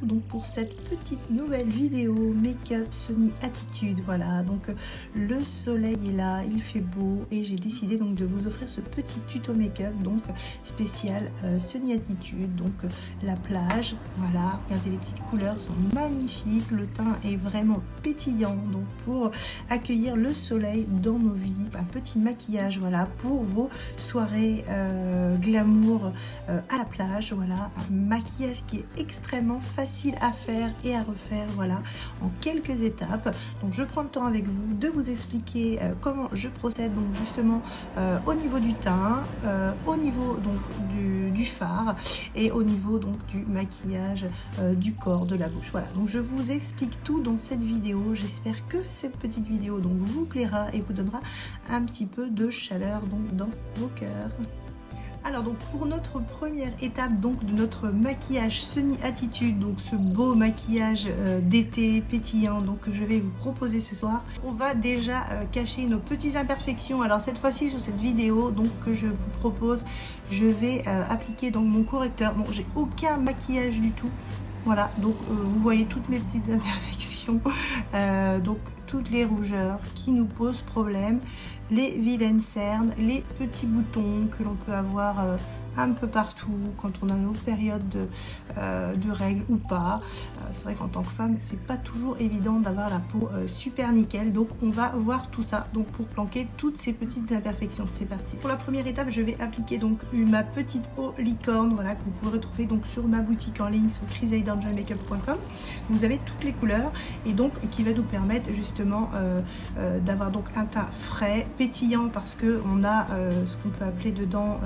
retrouve donc pour cette petite nouvelle vidéo make-up Sunny Attitude. Voilà, donc le soleil est là, il fait beau et j'ai décidé donc de vous offrir ce petit tuto make-up donc spécial Sunny Attitude. Donc la plage, voilà, regardez, les petites couleurs sont magnifiques, le teint est vraiment pétillant donc pour accueillir le soleil dans nos vies. Un petit maquillage, voilà, pour vos soirées glamour à la plage. Voilà, un maquillage qui est extrêmement facile à faire et à refaire, voilà, en quelques étapes. Donc je prends le temps avec vous de vous expliquer comment je procède donc justement au niveau du teint, au niveau donc du fard et au niveau donc du maquillage du corps, de la bouche. Voilà, donc je vous explique tout dans cette vidéo. J'espère que cette petite vidéo donc vous plaira et vous donnera un petit peu de chaleur donc dans vos cœurs. Alors donc pour notre première étape donc de notre maquillage Sunny Attitude, donc ce beau maquillage d'été pétillant donc que je vais vous proposer ce soir, on va déjà cacher nos petites imperfections. Alors cette fois-ci sur cette vidéo donc que je vous propose, je vais appliquer donc mon correcteur. Bon, j'ai aucun maquillage du tout. Voilà, donc vous voyez toutes mes petites imperfections, donc toutes les rougeurs qui nous posent problème, les vilaines cernes, les petits boutons que l'on peut avoir un peu partout quand on a nos périodes de règles ou pas. C'est vrai qu'en tant que femme, c'est pas toujours évident d'avoir la peau super nickel. Donc on va voir tout ça donc pour planquer toutes ces petites imperfections. C'est parti. Pour la première étape, je vais appliquer donc ma petite eau licorne, voilà, que vous pouvez retrouver donc sur ma boutique en ligne sur chrisaidangelmakeup.com. Vous avez toutes les couleurs et donc qui va nous permettre justement d'avoir donc un teint frais, pétillant, parce que on a ce qu'on peut appeler dedans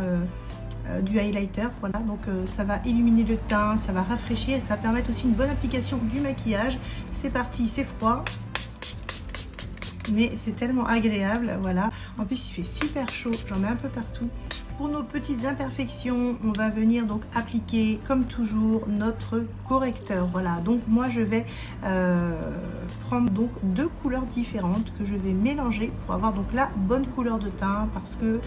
du highlighter. Voilà, donc ça va illuminer le teint, ça va rafraîchir et ça va permettre aussi une bonne application du maquillage. C'est parti, c'est froid mais c'est tellement agréable. Voilà, en plus il fait super chaud, j'en mets un peu partout. Pour nos petites imperfections, on va venir donc appliquer comme toujours notre correcteur. Voilà, donc moi je vais prendre donc deux couleurs différentes que je vais mélanger pour avoir donc la bonne couleur de teint, parce que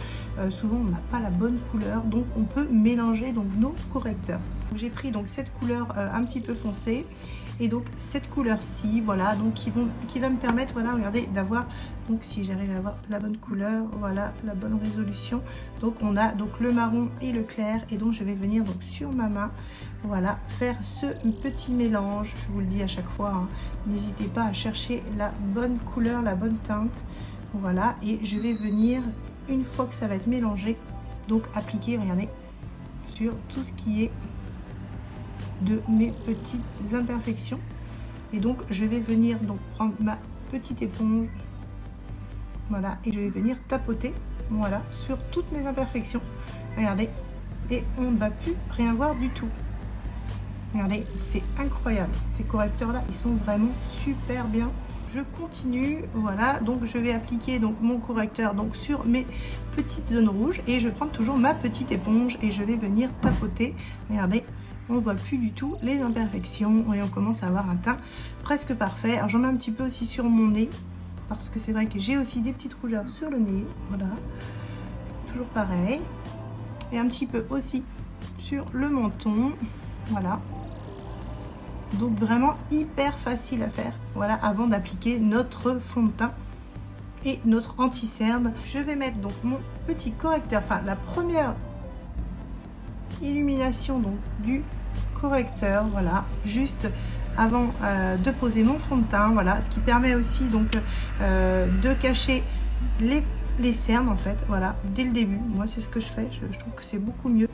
souvent on n'a pas la bonne couleur, donc on peut mélanger donc nos correcteurs. J'ai pris donc cette couleur un petit peu foncée et donc cette couleur-ci, voilà, donc qui va me permettre, voilà, regardez, d'avoir, donc si j'arrive à avoir la bonne couleur, voilà, la bonne résolution. Donc on a donc le marron et le clair, et donc je vais venir donc sur ma main, voilà, faire ce petit mélange. Je vous le dis à chaque fois, hein, n'hésitez pas à chercher la bonne couleur, la bonne teinte. Voilà, et je vais venir, une fois que ça va être mélangé, donc appliquer, regardez, sur tout ce qui est de mes petites imperfections. Et donc je vais venir donc prendre ma petite éponge, voilà, et je vais venir tapoter, voilà, sur toutes mes imperfections. Regardez, et on ne va plus rien voir du tout. Regardez, c'est incroyable, ces correcteurs là, ils sont vraiment super bien. Je continue, voilà, donc je vais appliquer donc mon correcteur donc sur mes petites zones rouges et je prends toujours ma petite éponge et je vais venir tapoter. Regardez, on ne voit plus du tout les imperfections et on commence à avoir un teint presque parfait. Alors j'en mets un petit peu aussi sur mon nez parce que c'est vrai que j'ai aussi des petites rougeurs sur le nez, voilà, toujours pareil, et un petit peu aussi sur le menton, voilà. Donc vraiment hyper facile à faire, voilà, avant d'appliquer notre fond de teint et notre anti-cerne. Je vais mettre donc mon petit correcteur, enfin la première illumination donc du correcteur, voilà, juste avant de poser mon fond de teint, voilà, ce qui permet aussi donc de cacher les cernes en fait, voilà, dès le début. Moi c'est ce que je fais, je trouve que c'est beaucoup mieux.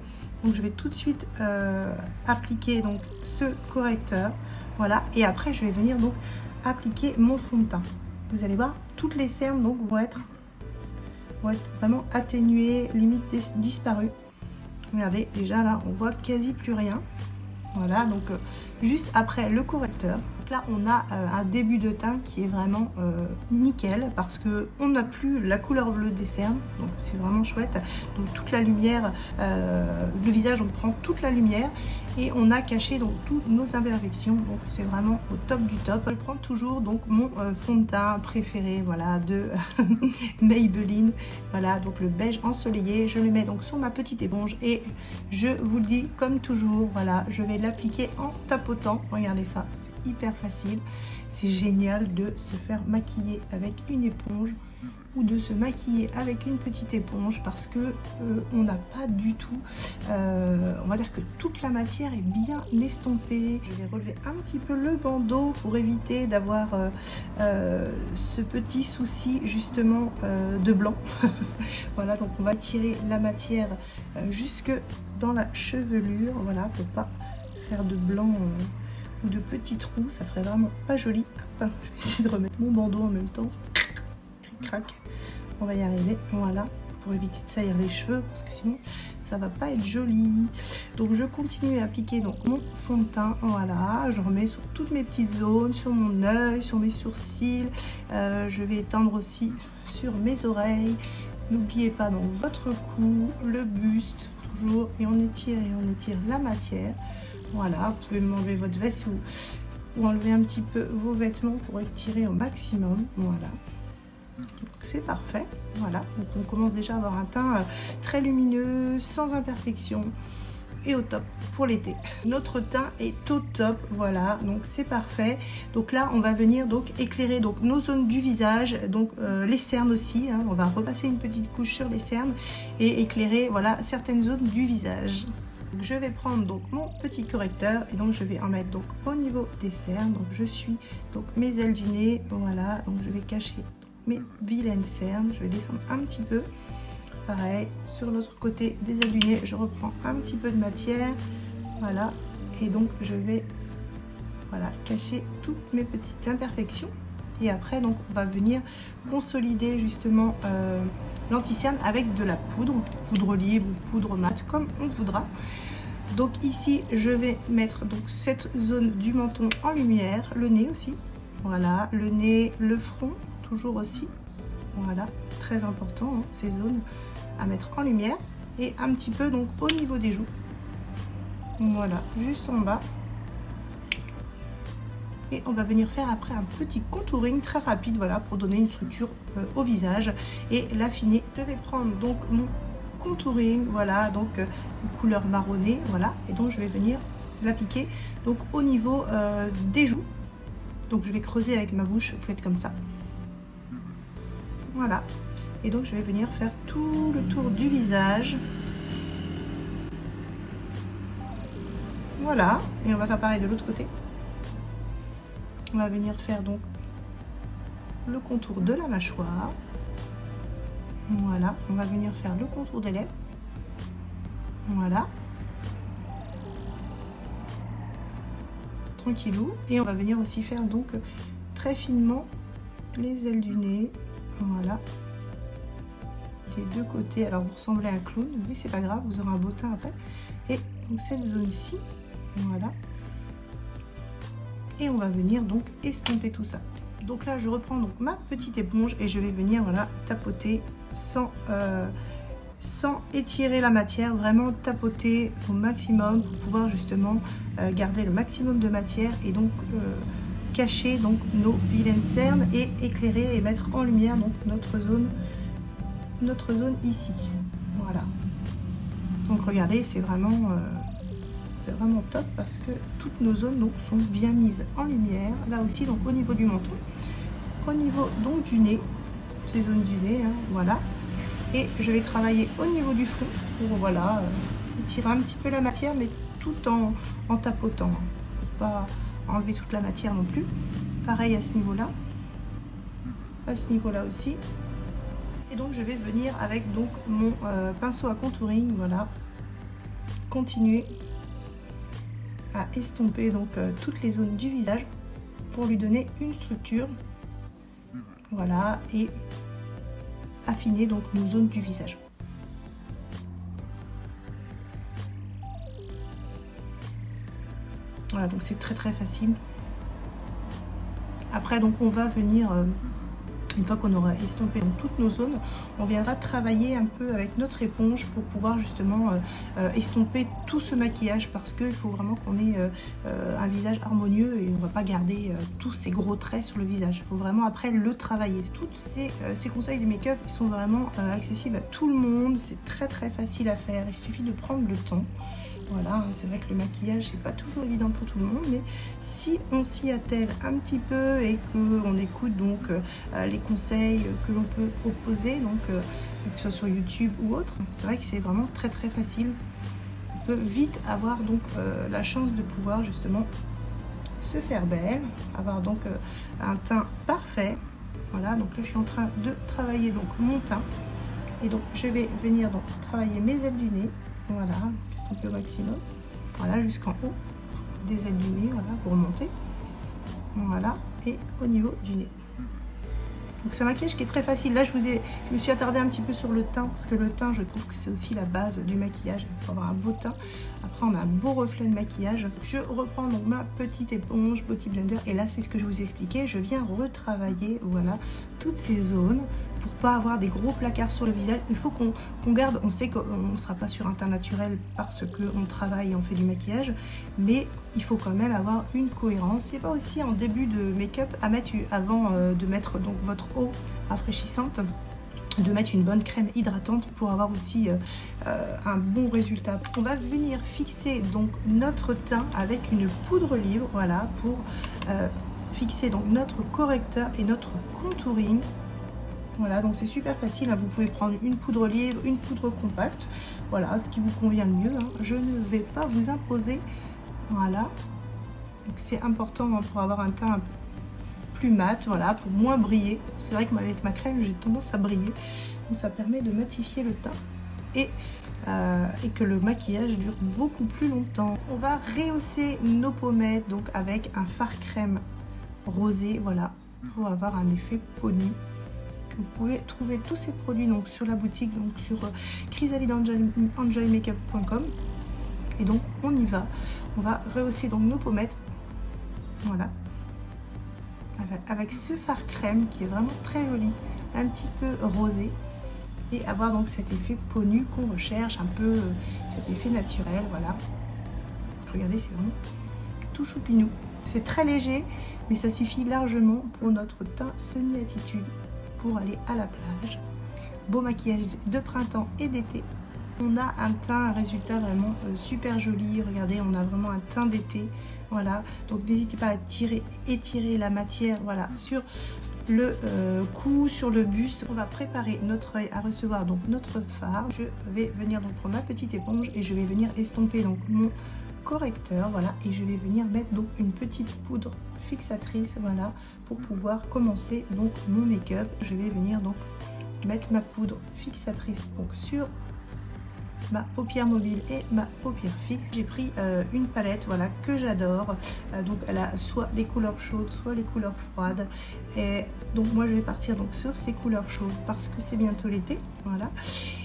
Donc je vais tout de suite appliquer donc ce correcteur, voilà, et après je vais venir donc appliquer mon fond de teint. Vous allez voir, toutes les cernes donc vont être vraiment atténuées, limite disparues. Regardez, déjà là on voit quasi plus rien. Voilà, donc juste après le correcteur, Donc là on a un début de teint qui est vraiment nickel, parce que on n'a plus la couleur bleue des cernes, donc c'est vraiment chouette. Donc toute la lumière, le visage, on prend toute la lumière et on a caché donc toutes nos imperfections, donc c'est vraiment au top du top. Je prends toujours donc mon fond de teint préféré, voilà, de Maybelline, voilà, donc le beige ensoleillé. Je le mets donc sur ma petite éponge et je vous le dis comme toujours, voilà, je vais l'appliquer en tapotant. Regardez ça, c'est hyper facile, c'est génial de se faire maquiller avec une éponge ou de se maquiller avec une petite éponge, parce que on n'a pas du tout, on va dire que toute la matière est bien estompée. Je vais relever un petit peu le bandeau pour éviter d'avoir ce petit souci justement de blanc. Voilà, donc on va tirer la matière jusque dans la chevelure, voilà, pour pas faire de blanc ou de petits trous, ça ferait vraiment pas joli. Hop, je vais essayer de remettre mon bandeau en même temps. Crac, on va y arriver, voilà, pour éviter de salir les cheveux, parce que sinon ça va pas être joli. Donc je continue à appliquer donc mon fond de teint, voilà, je remets sur toutes mes petites zones, sur mon œil, sur mes sourcils, je vais étendre aussi sur mes oreilles. N'oubliez pas donc votre cou, le buste, toujours, et on étire la matière. Voilà, vous pouvez m'enlever votre veste ou enlever un petit peu vos vêtements pour étirer au maximum, voilà. C'est parfait, voilà, donc on commence déjà à avoir un teint très lumineux, sans imperfection et au top pour l'été. Notre teint est au top, voilà, donc c'est parfait. Donc là on va venir donc éclairer donc nos zones du visage, donc les cernes aussi, hein, on va repasser une petite couche sur les cernes et éclairer, voilà, certaines zones du visage. Donc, je vais prendre donc mon petit correcteur et donc je vais en mettre donc au niveau des cernes. Donc je suis donc mes ailes du nez, voilà, donc je vais cacher mes vilaines cernes, je vais descendre un petit peu, pareil sur l'autre côté des ailes du nez, je reprends un petit peu de matière, voilà, et donc je vais, voilà, cacher toutes mes petites imperfections. Et après donc on va venir consolider justement l'anti-cerne avec de la poudre libre ou poudre mate, comme on voudra. Donc ici je vais mettre donc cette zone du menton en lumière, le nez aussi, voilà, le nez, le front toujours aussi, voilà, très important, hein, ces zones à mettre en lumière, et un petit peu donc au niveau des joues, voilà, juste en bas. Et on va venir faire après un petit contouring très rapide, voilà, pour donner une structure au visage et l'affiner. Je vais prendre donc mon contouring, voilà, donc une couleur marronnée, voilà, et donc je vais venir l'appliquer donc au niveau des joues. Donc je vais creuser avec ma bouche, vous faites comme ça, voilà, et donc je vais venir faire tout le tour du visage, voilà, et on va faire pareil de l'autre côté. On va venir faire donc le contour de la mâchoire, voilà, on va venir faire le contour des lèvres, voilà, tranquillou, et on va venir aussi faire donc très finement les ailes du nez, voilà, les deux côtés. Alors vous ressemblez à un clown, mais c'est pas grave, vous aurez un beau teint après. Et donc cette zone ici, voilà, et on va venir donc estomper tout ça. Donc là je reprends donc ma petite éponge et je vais venir, voilà, tapoter sans étirer la matière, vraiment tapoter au maximum pour pouvoir justement garder le maximum de matière et donc cacher donc nos vilaines cernes et éclairer et mettre en lumière donc notre zone ici, voilà. Donc regardez, c'est vraiment top parce que toutes nos zones donc sont bien mises en lumière. Là aussi donc au niveau du menton, au niveau donc du nez, ces zones du nez, hein, voilà. Et je vais travailler au niveau du front pour, voilà, étirer un petit peu la matière, mais tout en tapotant, hein, pour pas enlever toute la matière non plus. Pareil à ce niveau-là aussi. Et donc je vais venir avec donc mon pinceau à contouring, voilà, continuer à estomper donc toutes les zones du visage pour lui donner une structure, voilà, et affiner donc nos zones du visage. Voilà, donc c'est très facile. Après donc on va venir, une fois qu'on aura estompé dans toutes nos zones, on viendra travailler un peu avec notre éponge pour pouvoir justement estomper tout ce maquillage, parce qu'il faut vraiment qu'on ait un visage harmonieux et on ne va pas garder tous ces gros traits sur le visage. Il faut vraiment après le travailler. Tous ces conseils du make-up, ils sont vraiment accessibles à tout le monde, c'est très facile à faire, il suffit de prendre le temps. Voilà, c'est vrai que le maquillage c'est pas toujours évident pour tout le monde, mais si on s'y attelle un petit peu et qu'on écoute donc les conseils que l'on peut proposer, donc que ce soit sur YouTube ou autre, c'est vrai que c'est vraiment très facile. On peut vite avoir donc la chance de pouvoir justement se faire belle, avoir donc un teint parfait. Voilà, donc là je suis en train de travailler donc mon teint, et donc je vais venir donc travailler mes ailes du nez. Voilà, estomper au maximum, voilà, jusqu'en haut des ailes du nez, voilà, pour remonter, voilà, et au niveau du nez. Donc c'est un maquillage qui est très facile. Là je me suis attardée un petit peu sur le teint, parce que le teint, je trouve que c'est aussi la base du maquillage. Il faut avoir un beau teint, après on a un beau reflet de maquillage. Je reprends donc ma petite éponge Beauty Blender, et là c'est ce que je vous expliquais, je viens retravailler, voilà, toutes ces zones pour pas avoir des gros placards sur le visage. Il faut qu'on garde, on sait qu'on ne sera pas sur un teint naturel parce qu'on travaille et on fait du maquillage, mais il faut quand même avoir une cohérence. C'est pas aussi en début de make-up à mettre, avant de mettre donc votre eau rafraîchissante, de mettre une bonne crème hydratante pour avoir aussi un bon résultat. On va venir fixer donc notre teint avec une poudre libre, voilà, pour fixer donc notre correcteur et notre contouring. Voilà, donc c'est super facile, hein. Vous pouvez prendre une poudre libre, une poudre compacte, voilà, ce qui vous convient le mieux, hein. Je ne vais pas vous imposer, voilà. Donc c'est important, hein, pour avoir un teint un peu plus mat, voilà, pour moins briller. C'est vrai qu'avec ma crème, j'ai tendance à briller, donc ça permet de matifier le teint et que le maquillage dure beaucoup plus longtemps. On va rehausser nos pommettes donc avec un fard crème rosé, voilà, pour avoir un effet peau nue. Vous pouvez trouver tous ces produits donc sur la boutique, donc sur chrysalidenjoymakeup.com. Et donc on y va. On va rehausser donc nos pommettes. Voilà. Avec ce fard crème qui est vraiment très joli, un petit peu rosé. Et avoir donc cet effet peau nue qu'on recherche, un peu cet effet naturel, voilà. Regardez, c'est vraiment tout choupinou. C'est très léger, mais ça suffit largement pour notre teint Sunny Attitude, pour aller à la plage. Beau maquillage de printemps et d'été. On a un teint, un résultat vraiment super joli. Regardez, on a vraiment un teint d'été. Voilà, donc n'hésitez pas à étirer la matière, voilà, sur le cou, sur le buste. On va préparer notre œil à recevoir donc notre fard. Je vais venir donc prendre ma petite éponge et je vais venir estomper donc mon correcteur, voilà, et je vais venir mettre donc une petite poudre fixatrice, voilà, pour pouvoir commencer donc mon make-up. Je vais venir donc mettre ma poudre fixatrice donc sur ma paupière mobile et ma paupière fixe. J'ai pris une palette, voilà, que j'adore, donc elle a soit les couleurs chaudes, soit les couleurs froides, et donc moi je vais partir donc sur ces couleurs chaudes parce que c'est bientôt l'été, voilà.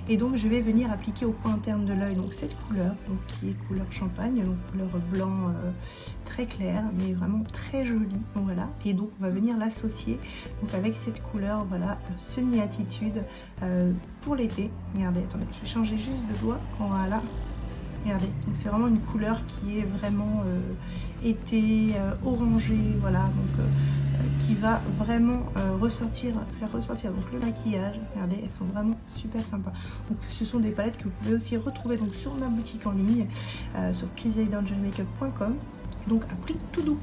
Et donc je vais venir appliquer au point interne de l'œil donc cette couleur, donc qui est couleur champagne, donc couleur blanc très clair, mais vraiment très jolie, donc voilà. Et donc on va venir l'associer donc avec cette couleur, voilà, Sunny Attitude pour l'été. Regardez, attendez, je vais changer juste de doigt, voilà. Regardez, donc c'est vraiment une couleur qui est vraiment été orangée, voilà, donc qui va vraiment faire ressortir donc le maquillage. Regardez, elles sont vraiment super sympas. Donc ce sont des palettes que vous pouvez aussi retrouver donc sur ma boutique en ligne, sur chrysalidenjoymakeup.com, donc à prix tout doux.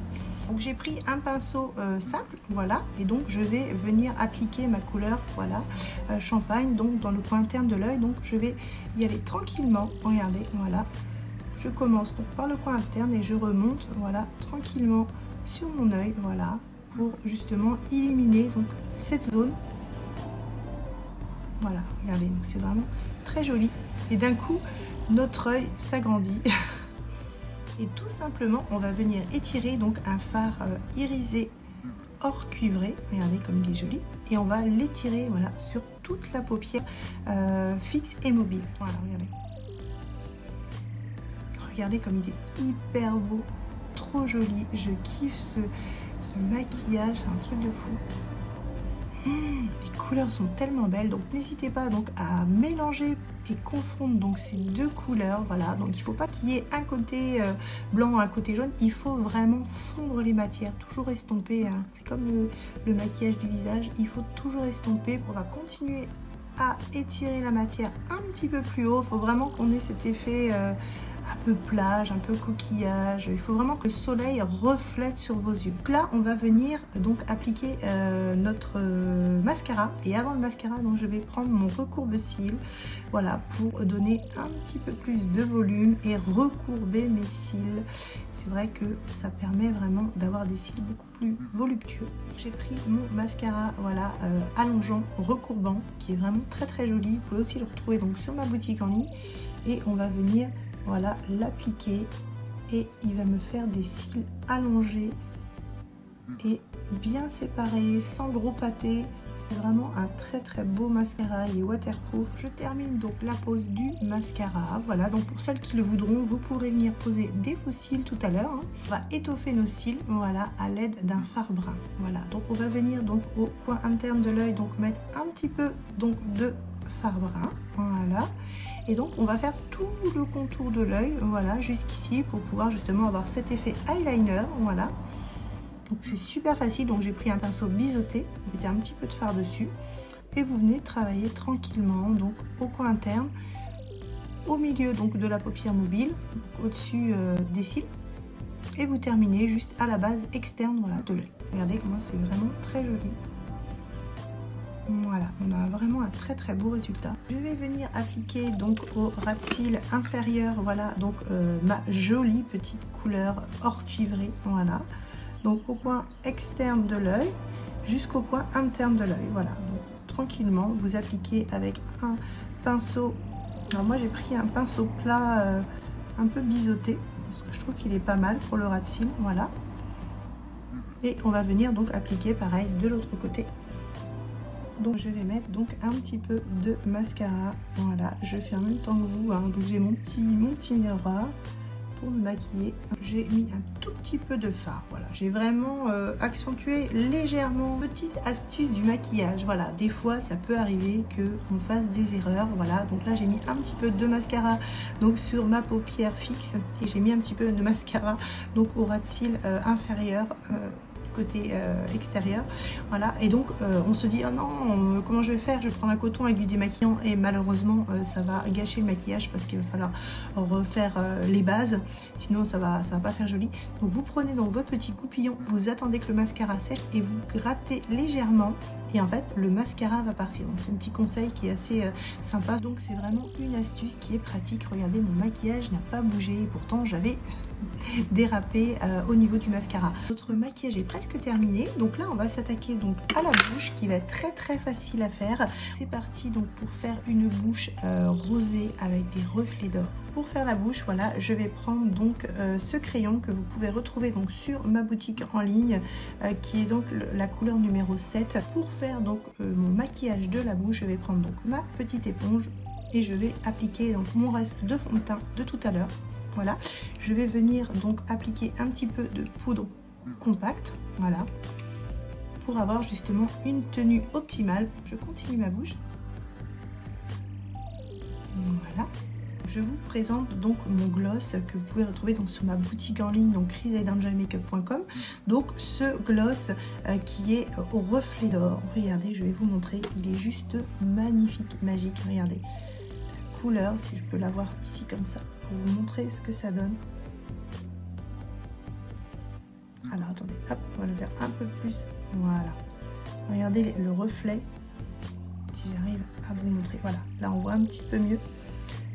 Donc j'ai pris un pinceau simple, voilà, et donc je vais venir appliquer ma couleur, voilà, champagne, donc dans le coin interne de l'œil. Donc je vais y aller tranquillement, regardez, voilà. Je commence donc par le coin interne et je remonte, voilà, tranquillement sur mon œil, voilà, pour justement illuminer donc cette zone. Voilà, regardez, donc c'est vraiment très joli. Et d'un coup, notre œil s'agrandit. Et tout simplement, on va venir étirer donc un fard irisé or cuivré. Regardez comme il est joli. Et on va l'étirer, voilà, sur toute la paupière fixe et mobile. Voilà, regardez. Regardez comme il est hyper beau, trop joli. Je kiffe Ce maquillage, c'est un truc de fou. Les couleurs sont tellement belles, donc n'hésitez pas donc à mélanger et confondre donc ces deux couleurs. Voilà, donc il ne faut pas qu'il y ait un côté blanc, un côté jaune. Il faut vraiment fondre les matières, toujours estomper. Hein. C'est comme le maquillage du visage, il faut toujours estomper. On va continuer à étirer la matière un petit peu plus haut. Il faut vraiment qu'on ait cet effet un peu plage, un peu coquillage. Il faut vraiment que le soleil reflète sur vos yeux. Donc là, on va venir donc appliquer notre mascara. Et avant le mascara, donc je vais prendre mon recourbe-cils, voilà, pour donner un petit peu plus de volume et recourber mes cils. C'est vrai que ça permet vraiment d'avoir des cils beaucoup plus voluptueux. J'ai pris mon mascara, voilà, allongeant, recourbant, qui est vraiment très très joli. Vous pouvez aussi le retrouver donc sur ma boutique en ligne. Et on va venir, voilà, l'appliquer et il va me faire des cils allongés et bien séparés, sans gros pâté. C'est vraiment un très très beau mascara, il est waterproof. Je termine donc la pose du mascara. Voilà, donc pour celles qui le voudront, vous pourrez venir poser des faux cils tout à l'heure. Hein. On va étoffer nos cils, voilà, à l'aide d'un fard brun. Voilà, donc on va venir donc au coin interne de l'œil, donc mettre un petit peu donc de fard brun. Voilà. Et donc on va faire tout le contour de l'œil, voilà, jusqu'ici, pour pouvoir justement avoir cet effet eyeliner, voilà. Donc c'est super facile, donc j'ai pris un pinceau biseauté, vous mettez un petit peu de fard dessus, et vous venez travailler tranquillement, donc au coin interne, au milieu donc de la paupière mobile, au-dessus des cils, et vous terminez juste à la base externe, voilà, de l'œil. Regardez comment c'est vraiment très joli. Voilà, on a vraiment un très très beau résultat. Je vais venir appliquer donc au ras de cils inférieur, voilà, donc ma jolie petite couleur or cuivré, voilà. Donc au coin externe de l'œil jusqu'au coin interne de l'œil, voilà. Donc tranquillement, vous appliquez avec un pinceau. Alors moi j'ai pris un pinceau plat un peu biseauté, parce que je trouve qu'il est pas mal pour le ras de cils, voilà. Et on va venir donc appliquer pareil de l'autre côté. Donc je vais mettre donc un petit peu de mascara, voilà, je fais en même temps que vous, hein. Donc j'ai mon petit miroir pour me maquiller. J'ai mis un tout petit peu de fard, voilà, j'ai vraiment accentué légèrement. Petite astuce du maquillage, voilà, des fois ça peut arriver qu'on fasse des erreurs, voilà, donc là j'ai mis un petit peu de mascara donc sur ma paupière fixe et j'ai mis un petit peu de mascara donc au ras de cils inférieur, côté extérieur, voilà. Et donc on se dit oh non, comment je vais faire, je prends un coton avec du démaquillant, et malheureusement ça va gâcher le maquillage parce qu'il va falloir refaire les bases, sinon ça va pas faire joli. Donc vous prenez donc votre petit goupillon, vous attendez que le mascara sèche et vous grattez légèrement, et en fait le mascara va partir. Donc c'est un petit conseil qui est assez sympa, donc c'est vraiment une astuce qui est pratique. Regardez, mon maquillage n'a pas bougé et pourtant j'avais dérapé au niveau du mascara. Notre maquillage est presque terminé, donc là on va s'attaquer donc à la bouche, qui va être très très facile à faire. C'est parti donc pour faire une bouche rosée avec des reflets d'or. Pour faire la bouche, voilà, je vais prendre donc ce crayon que vous pouvez retrouver donc sur ma boutique en ligne, qui est donc la couleur numéro 7. Pour faire donc mon maquillage de la bouche, je vais prendre donc ma petite éponge et je vais appliquer donc mon reste de fond de teint de tout à l'heure. Voilà, je vais venir donc appliquer un petit peu de poudre compacte, voilà, pour avoir justement une tenue optimale. Je continue ma bouche. Voilà. Je vous présente donc mon gloss que vous pouvez retrouver donc sur ma boutique en ligne, donc chrisangelmakeup.com. Donc ce gloss qui est au reflet d'or. Regardez, je vais vous montrer, il est juste magnifique, magique. Regardez la couleur, si je peux l'avoir ici comme ça, pour vous montrer ce que ça donne. Alors attendez, hop, on va le faire un peu plus. Voilà. Regardez le reflet. Si j'arrive à vous montrer, voilà. Là on voit un petit peu mieux.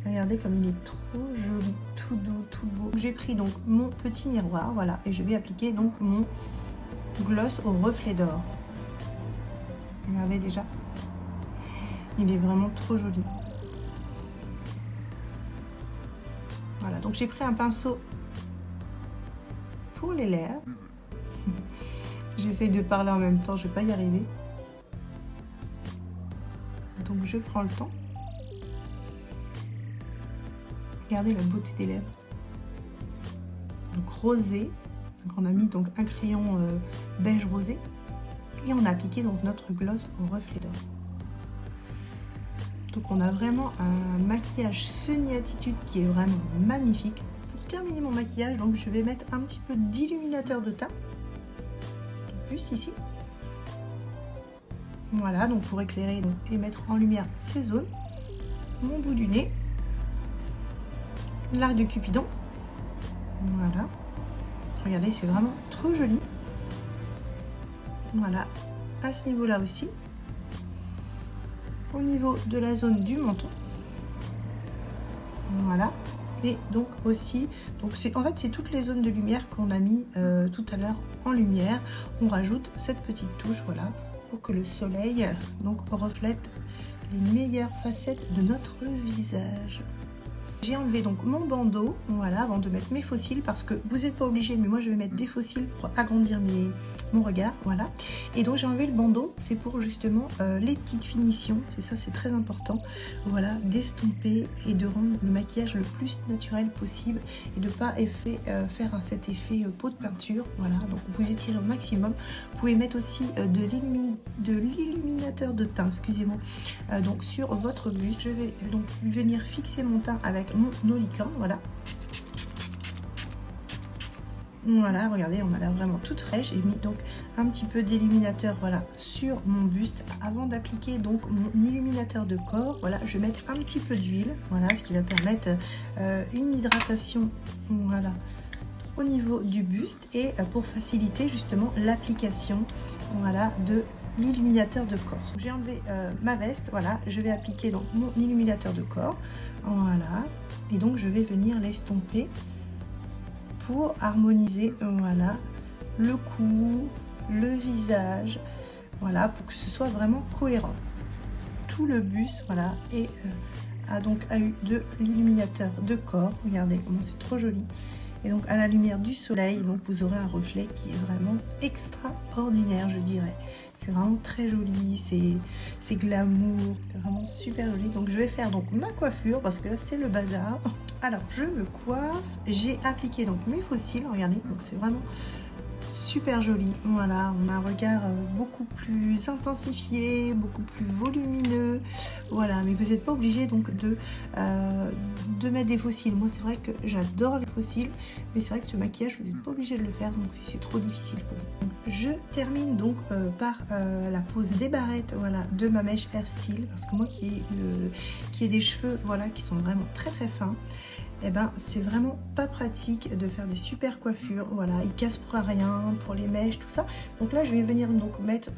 Regardez comme il est trop joli, tout doux, tout beau. J'ai pris donc mon petit miroir, voilà, et je vais appliquer donc mon gloss au reflet d'or. Regardez déjà, il est vraiment trop joli. Voilà, donc j'ai pris un pinceau pour les lèvres. J'essaye de parler en même temps, je vais pas y arriver. Donc je prends le temps. Regardez la beauté des lèvres. Donc rosé Donc on a mis donc un crayon beige rosé et on a appliqué donc notre gloss au reflet d'or. Donc on a vraiment un maquillage Sunny Attitude qui est vraiment magnifique. Pour terminer mon maquillage, donc je vais mettre un petit peu d'illuminateur de teint, juste ici. Voilà, donc pour éclairer donc, et mettre en lumière ces zones. Mon bout du nez, l'arc de Cupidon. Voilà, regardez, c'est vraiment trop joli. Voilà, à ce niveau là aussi. Au niveau de la zone du menton, voilà, et donc aussi, donc en fait c'est toutes les zones de lumière qu'on a mis tout à l'heure en lumière. On rajoute cette petite touche, voilà, pour que le soleil donc reflète les meilleures facettes de notre visage. J'ai enlevé donc mon bandeau, voilà, avant de mettre mes faux cils, parce que vous n'êtes pas obligé, mais moi je vais mettre des faux cils pour agrandir mon regard, voilà. Et donc j'ai enlevé le bandeau, c'est pour justement les petites finitions, c'est ça, c'est très important, voilà, d'estomper et de rendre le maquillage le plus naturel possible et de ne pas faire cet effet pot de peinture, voilà. Donc vous étirez au maximum. Vous pouvez mettre aussi de l'illuminateur de teint, excusez-moi, donc sur votre buste. Je vais donc venir fixer mon teint avec mon licorne, voilà. Voilà, regardez, on a l'air vraiment toute fraîche. J'ai mis donc un petit peu d'illuminateur, voilà, sur mon buste. Avant d'appliquer donc mon illuminateur de corps, voilà, je vais mettre un petit peu d'huile, voilà, ce qui va permettre une hydratation, voilà, au niveau du buste et pour faciliter justement l'application, voilà, de l'illuminateur de corps. J'ai enlevé ma veste, voilà, je vais appliquer donc mon illuminateur de corps, voilà, et donc je vais venir l'estomper pour harmoniser, voilà, le cou, le visage, voilà, pour que ce soit vraiment cohérent. Tout le buste, voilà, et a eu de l'illuminateur de corps. Regardez comment c'est trop joli. Et donc à la lumière du soleil, donc vous aurez un reflet qui est vraiment extraordinaire, je dirais. C'est vraiment très joli, c'est glamour, vraiment super joli. Donc je vais faire donc ma coiffure parce que là c'est le bazar. Alors je me coiffe, j'ai appliqué donc mes faux cils, regardez, donc c'est vraiment super joli. Voilà, on a un regard beaucoup plus intensifié, beaucoup plus volumineux. Voilà, mais vous n'êtes pas obligé donc de mettre des faux cils. Moi c'est vrai que j'adore les faux cils, mais c'est vrai que ce maquillage vous n'êtes pas obligé de le faire, donc si c'est trop difficile pour vous. Je termine donc par la pose des barrettes, voilà, de ma mèche Hair Style, parce que moi qui ai des cheveux, voilà, qui sont vraiment très très fins, et ben c'est vraiment pas pratique de faire des super coiffures, voilà, ils cassent pour rien, pour les mèches, tout ça. Donc là je vais venir donc mettre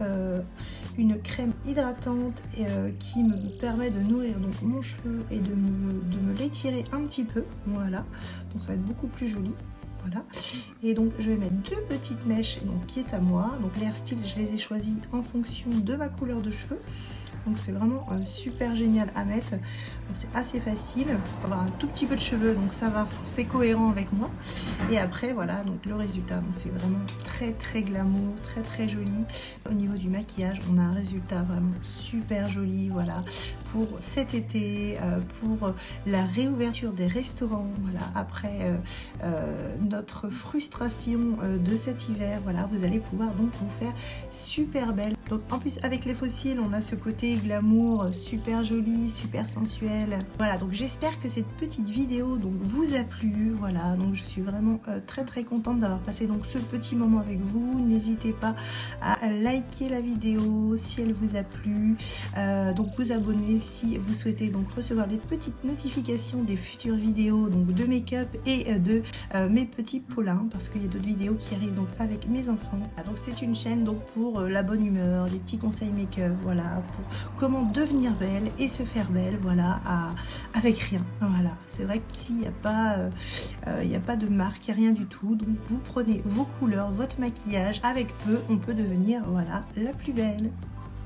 une crème hydratante qui me permet de nourrir donc mon cheveu et de me l'étirer un petit peu, voilà, donc ça va être beaucoup plus joli. Voilà. Et donc je vais mettre deux petites mèches donc, qui est à moi. Donc les Hair Style, je les ai choisis en fonction de ma couleur de cheveux. Donc c'est vraiment super génial à mettre. C'est assez facile. Il faut avoir un tout petit peu de cheveux, donc ça va, c'est cohérent avec moi. Et après voilà, donc le résultat, c'est vraiment très très glamour, très très joli. Au niveau du maquillage, on a un résultat vraiment super joli, voilà, pour cet été, pour la réouverture des restaurants, voilà, après notre frustration de cet hiver, voilà, vous allez pouvoir donc vous faire super belle. Donc en plus avec les faux cils, on a ce côté glamour super joli, super sensuel. Voilà, donc j'espère que cette petite vidéo donc vous a plu. Voilà, donc je suis vraiment très très contente d'avoir passé donc ce petit moment avec vous. N'hésitez pas à liker la vidéo si elle vous a plu, donc vous abonner si vous souhaitez donc recevoir les petites notifications des futures vidéos donc de make-up et de mes petits Paulins, parce qu'il y a d'autres vidéos qui arrivent donc avec mes enfants. Donc c'est une chaîne donc pour la bonne humeur, des petits conseils make-up, voilà, pour comment devenir belle et se faire belle, voilà, avec rien. Voilà, c'est vrai qu'ici il n'y a pas de marque, il n'y a rien du tout, donc vous prenez vos couleurs, votre maquillage, avec peu on peut devenir, voilà, la plus belle.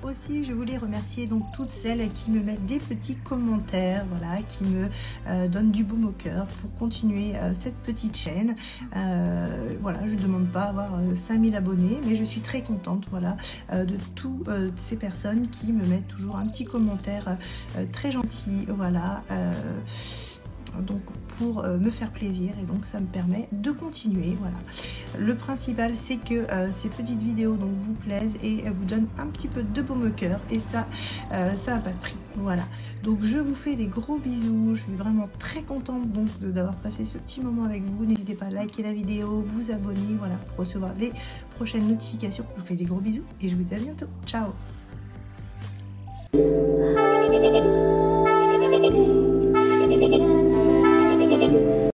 Aussi, je voulais remercier donc toutes celles qui me mettent des petits commentaires, voilà, qui me donnent du baume au cœur pour continuer cette petite chaîne. Voilà, je ne demande pas à avoir 5000 abonnés, mais je suis très contente, voilà, de toutes ces personnes qui me mettent toujours un petit commentaire très gentil, voilà. donc pour me faire plaisir, et donc ça me permet de continuer. Voilà, le principal c'est que ces petites vidéos donc vous plaisent et vous donnent un petit peu de baume au cœur, et ça ça n'a pas de prix. Voilà, donc je vous fais des gros bisous, je suis vraiment très contente donc d'avoir passé ce petit moment avec vous. N'hésitez pas à liker la vidéo, vous abonner, voilà, pour recevoir les prochaines notifications. Je vous fais des gros bisous et je vous dis à bientôt. Ciao.